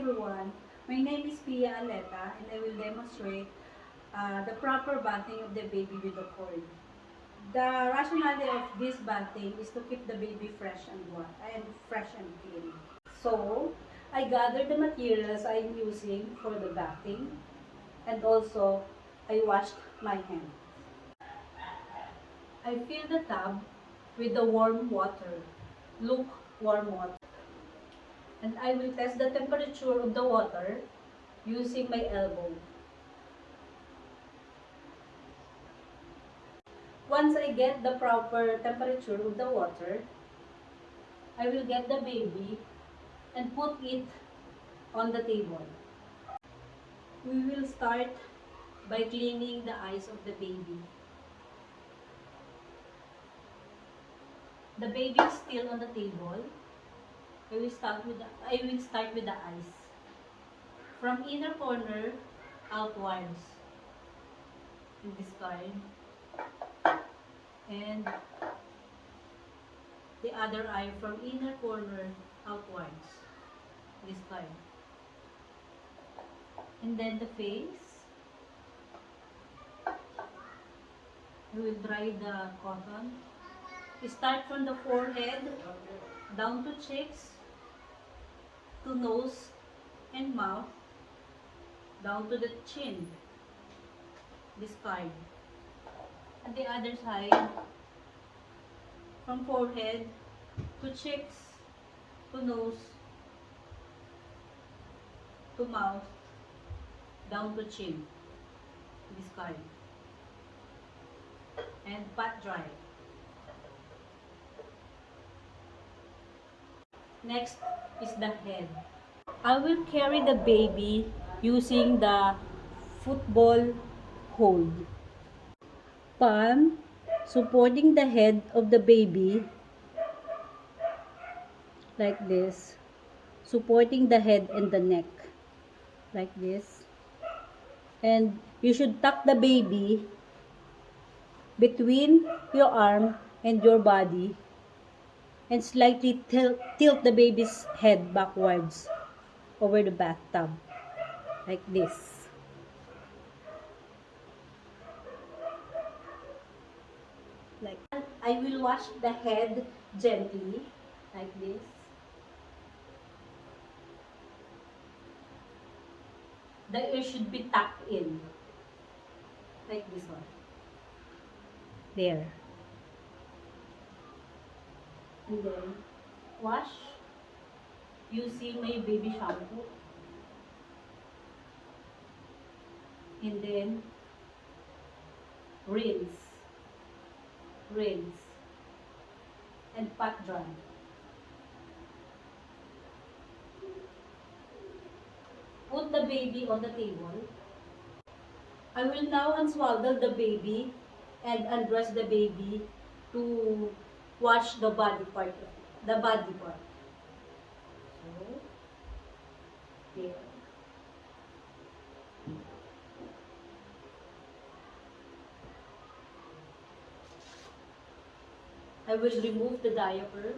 everyone, my name is Pia Aleta and I will demonstrate the proper bathing of the baby with the cord. The rationale of this bathing is to keep the baby fresh and clean. So, I gathered the materials I am using for the bathing and also I washed my hands. I fill the tub with the warm water, lukewarm water. And I will test the temperature of the water using my elbow. Once I get the proper temperature of the water, I will get the baby and put it on the table. We will start by cleaning the eyes of the baby. The baby is still on the table. I will start with the eyes. From inner corner outwards in this card. And the other eye from inner corner outwards. This card. And then the face. We will dry the cotton. We start from the forehead, down to cheeks, to nose and mouth, down to the chin. This card. And the other side, from forehead to cheeks, to nose, to mouth, down to chin. This card. And pat dry. Next is the head. I will carry the baby using the football hold. Palm supporting the head of the baby like this, supporting the head and the neck like this. And you should tuck the baby between your arm and your body and slightly tilt the baby's head backwards over the bathtub like this. Like I will wash the head gently like this. The ear should be tucked in like this one. There. And then wash using my baby shampoo. And then rinse, and pat dry. Put the baby on the table. I will now unswaddle the baby and undress the baby to wash the body part. So, there. I will remove the diaper.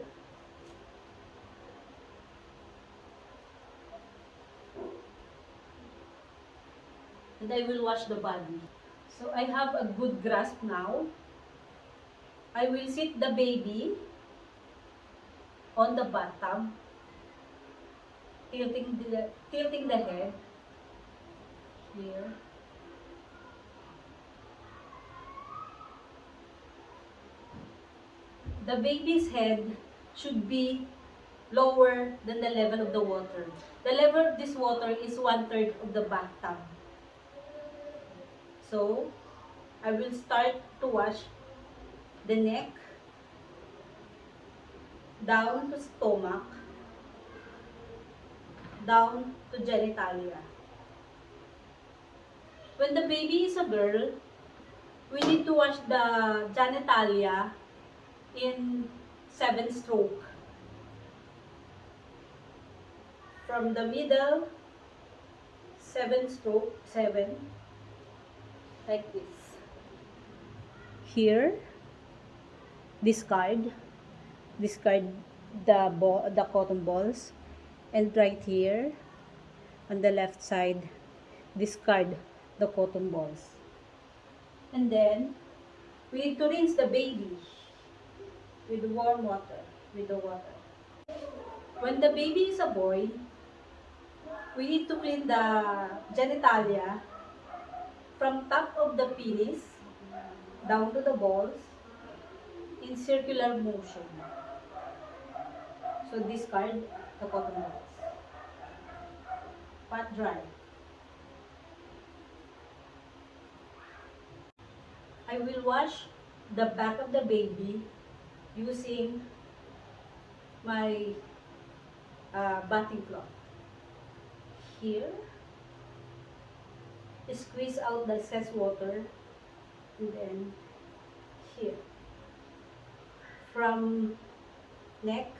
And I will wash the body. So I have a good grasp now. I will sit the baby on the bathtub, tilting the head here. The baby's head should be lower than the level of the water. The level of this water is 1/3 of the bathtub. So, I will start to wash the neck, down to stomach, down to genitalia. When the baby is a girl, we need to wash the genitalia in 7 strokes. From the middle, 7 stroke, 7, like this. Here, discard the cotton balls, and right here, on the left side, discard the cotton balls. And then, we need to rinse the baby with warm water, with the water. When the baby is a boy, we need to clean the genitalia from top of the penis down to the balls in circular motion. So discard the cotton balls. Pat dry. I will wash the back of the baby using my bathing cloth. Here, squeeze out the excess water, and then here. From neck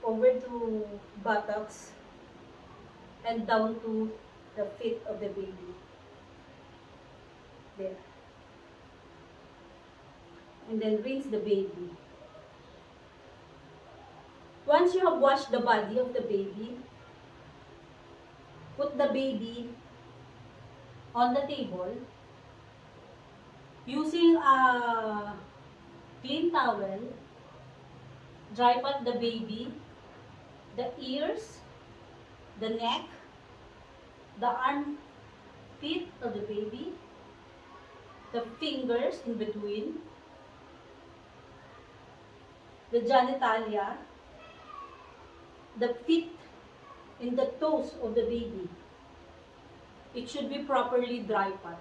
over to buttocks and down to the feet of the baby. There. And then rinse the baby. Once you have washed the body of the baby, put the baby on the table using a clean towel. Dry pat the baby, the ears, the neck, the armpit of the baby, the fingers in between, the genitalia, the feet and the toes of the baby. It should be properly dry pat.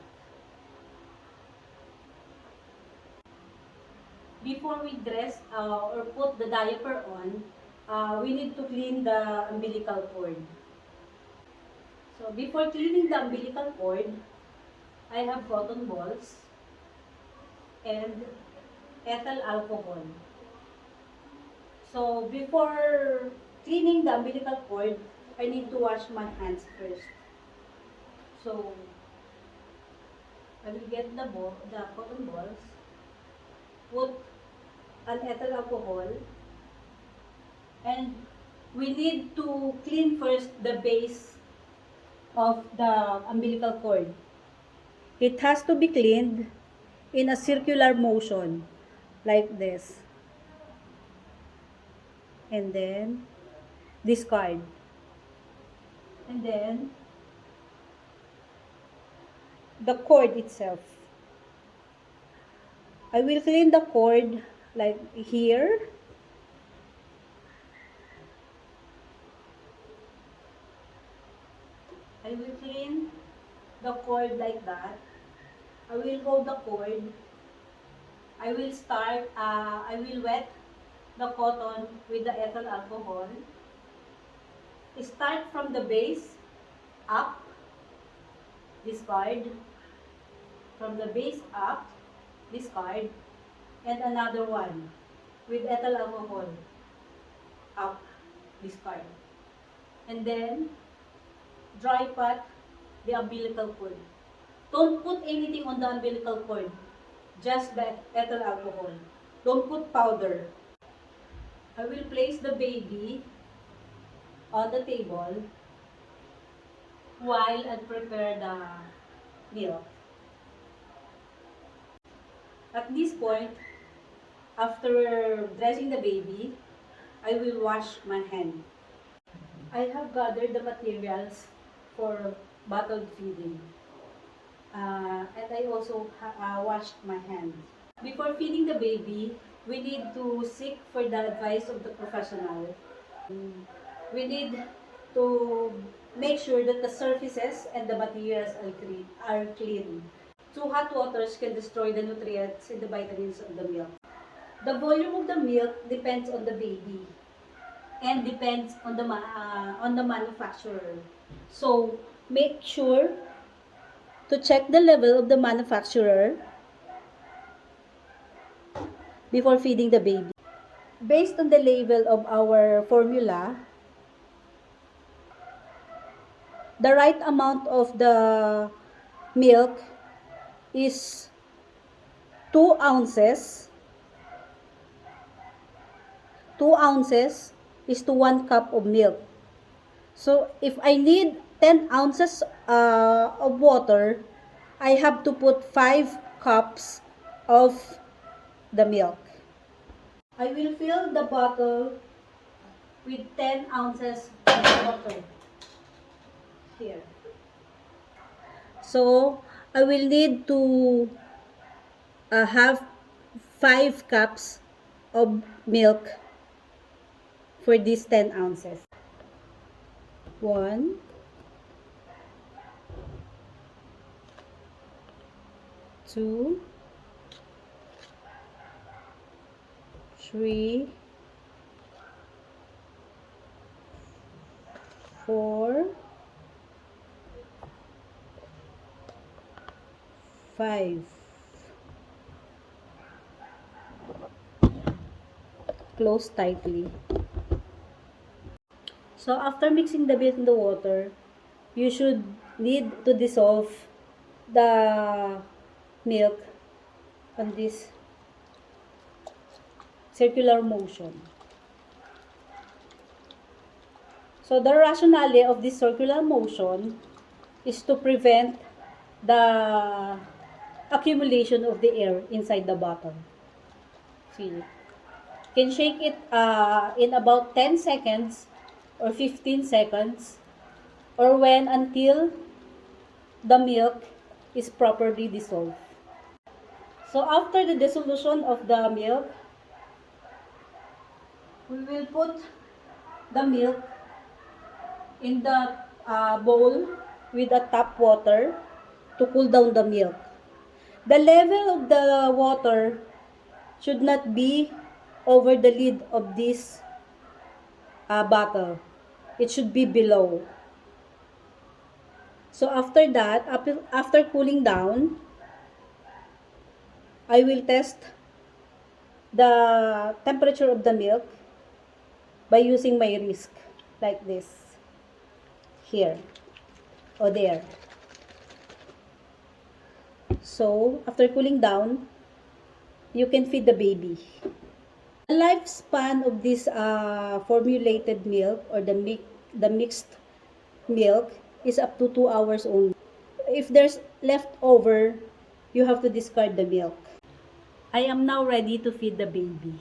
Before we dress or put the diaper on, we need to clean the umbilical cord. So before cleaning the umbilical cord, I have cotton balls and ethyl alcohol. So before cleaning the umbilical cord, I need to wash my hands first. So I will get the cotton balls, put an ethyl alcohol, and we need to clean first the base of the umbilical cord. It has to be cleaned in a circular motion like this. And then discard. And then the cord itself. I will clean the cord like here. I will clean the cord like that. I will hold the cord. I will wet the cotton with the ethyl alcohol. Start from the base up, discard. From the base up, discard. And another one with ethyl alcohol, up, discard. And then dry pat the umbilical cord. Don't put anything on the umbilical cord, just the ethyl alcohol. Don't put powder. I will place the baby on the table while I prepare the milk. At this point, after dressing the baby, I will wash my hand. I have gathered the materials for bottle feeding. And I also washed my hands. Before feeding the baby, we need to seek for the advice of the professional. We need to make sure that the surfaces and the materials are clean. Too hot waters can destroy the nutrients and the vitamins of the milk. The volume of the milk depends on the baby and depends on the manufacturer. So make sure to check the level of the manufacturer before feeding the baby. Based on the label of our formula, the right amount of the milk is 2 ounces. 2 ounces is to 1 cup of milk. So if I need 10 ounces of water, I have to put 5 cups of the milk. I will fill the bottle with 10 ounces of water here. So I will need to have 5 cups of milk for these 10 ounces. 1, 2, 3, 4, 5. Close tightly. So after mixing the milk in the water, you should need to dissolve the milk on this circular motion. So the rationale of this circular motion is to prevent the accumulation of the air inside the bottle. See, you can shake it in about 10 seconds or 15 seconds, or when until the milk is properly dissolved. So after the dissolution of the milk, we will put the milk in the bowl with a tap water to cool down the milk. The level of the water should not be over the lid of this bottle. It should be below. So after that, after cooling down, I will test the temperature of the milk by using my wrist like this, here or there. So after cooling down, you can feed the baby. The lifespan of this formulated milk or the mixed milk is up to 2 hours only. If there's leftover, you have to discard the milk. I am now ready to feed the baby.